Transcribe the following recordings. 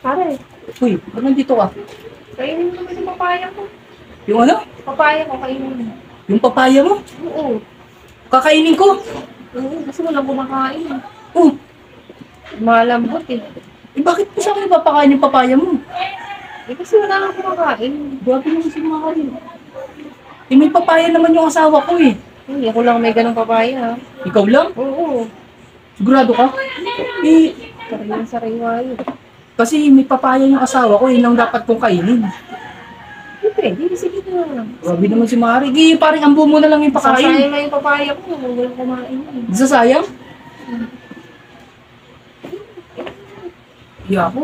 Pare, Uy, ba't nandito ka? kainin mo naman yung papaya ko. Yung ano? Papaya ko, kainin mo. Yung papaya mo? Oo. Kakainin ko? Oo, kasi wala kumakain. Oh, Malambot eh. bakit mo sa akin papakain yung papaya mo? Eh kasi wala kang kumakain. Grabe naman si mga kain. Eh, may papaya naman yung asawa ko eh. Hindi, ako lang may ganong papaya ha. Ikaw lang? Oo. Sigurado ka? Eh, Sariwang sariwa yun. kasi may papaya yung asawa ko, yun ang dapat kong kainin. Hindi, sige na. Grabe naman si Mari. Eh, parang ambo mo na lang yung pakain. Sasayang na yung papaya ko. Wala kumain yun. Di sasayang? Iya ko.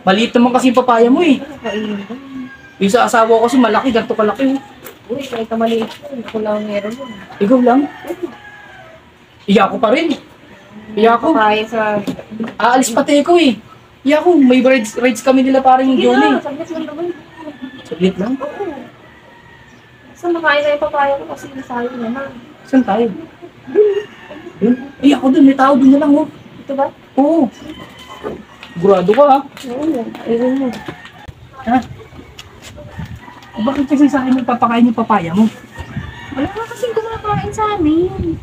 Maliit naman kasi yung papaya mo eh. Kainin ko. Yung sa asawa ko kasi malaki, ganito kalaki. Uy, kahit ka maliit ko. Ako lang meron yun. Ikaw lang? Iya ko pa rin. Iya ko. Papaya sa... Aalis pati ko eh. Iya ko, may rides kami nila parang yung Sige Johnny. na, saglit lang naman. Saglit lang. Oo. Saan makain na yung papaya ko kasi nasayang naman. Saan tayo? Dun? Iya ko dun, may tao dun na lang oh. Ito ba? Oo. Sigurado ka ha? Oo, ayun mo. Ha? Bakit kasi sa akin yung papakain yung papaya mo? Wala ka kasing kumakain sa amin.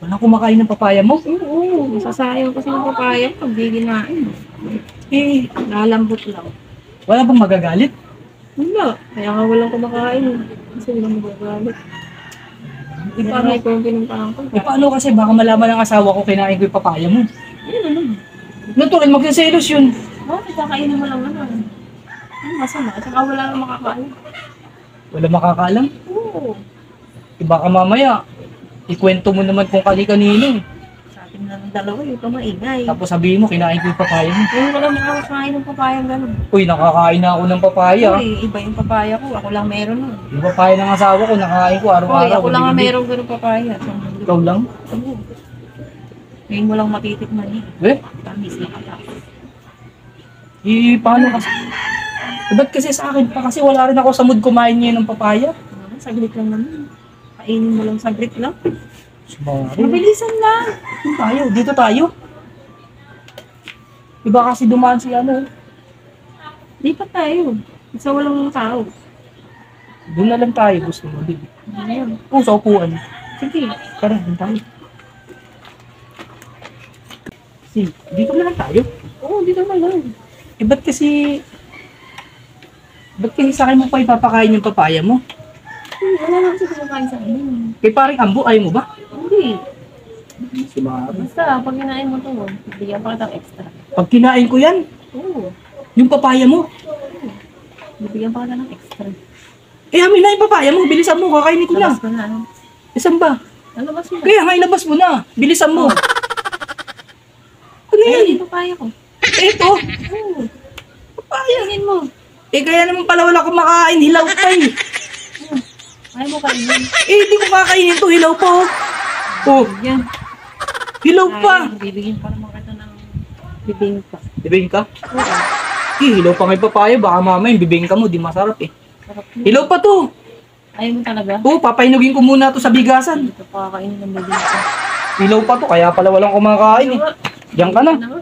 Wala kumakain ng papaya mo? Oo, masasayang kasi yung papaya pag di kinain. Eh, Lalambot lang. wala bang magagalit? Wala. Kaya nga walang kumakain. Kasi walang magagalit. Eh, Paano paano, ko yung pinumpahan ko? paano kasi baka malaman ng asawa ko kinain ko yung papaya mo? Ayun ano. Natural, magsiselos yun. Bakit kakainin mo lang ano? Ano masama? Saka wala nang makakain. Wala makakaalam. Oo. Eh, baka mamaya, ikwento mo naman kung kani-kanino eh. Sa atin na ng dalawa yung maingay. Tapos sabihin mo, kinain ko yung papaya mo. Yung wala makakain ng papayang gano'n. Uy, nakakain na ako ng papaya. Uy, iba yung papaya ko. Ako lang meron nun. Yung papaya ng asawa ko, nakakain ko Uy, araw-araw. ako lang ang Bili-bili. meron gano'ng papaya. Ikaw lang? Oo. Ngayon mo lang matitikman eh. Eh, Tamis na katapos. paano kasi? Eh, ba't kasi sa akin pa? Kasi wala rin ako sa mood kumain niya ng papaya. Saglit lang naman. Kainin mo lang saglit lang. Sumari. Mabilisan lang. Saan tayo? Dito tayo? Iba kasi dumaan si ano. Lipat tayo. Isa walang tao. Doon na lang tayo, gusto mo. Di. Ayun. Oo, sa upuan. Sige. Tara, doon tayo. Si, dito na lang tayo. Oo, dito na lang. Eh, ba't kasi sa akin mo pa ipapakain yung papaya mo? Wala lang kasi kumakain sa amin. Kay paring ambo, ayaw mo ba? Hindi. Si Mari. Basta, pag kinain mo to, bigyan pa kitang extra. Pag kinain ko yan, Oo. yung papaya mo, Bibigyan pa kita ng extra. eh amin na yung papaya mo, bilisan mo, kakainin ko na. Labas ko na. Ano? Isan ba? Labas mo na. Kaya nga, ilabas mo na. Bilisan mo. Ano yan? Ayun, yung papaya ko. Ito. Oo. Papaya. Kainin mo. Eh, kaya naman pala wala akong makain. Hilaw pa eh. Ayaw mo kainin. Eh, hindi ko kakainin to. Hilaw pa oh. Oh, Yan. hilaw pa. Bibigyan pa naman kita ng bibingka. Bibing ka? Oo. Eh, hilaw pa may papaya. Baka mamaya yung bibing ka mo. Di masarap eh. Sarap mo. Hilaw pa to. Ayaw mo talaga? Oh, papainugin ko muna to sa bigasan. Ito pa kakainin ng bibingka. Hilaw pa to. Kaya pala walang kumakain eh. Diyan ka na. Ano?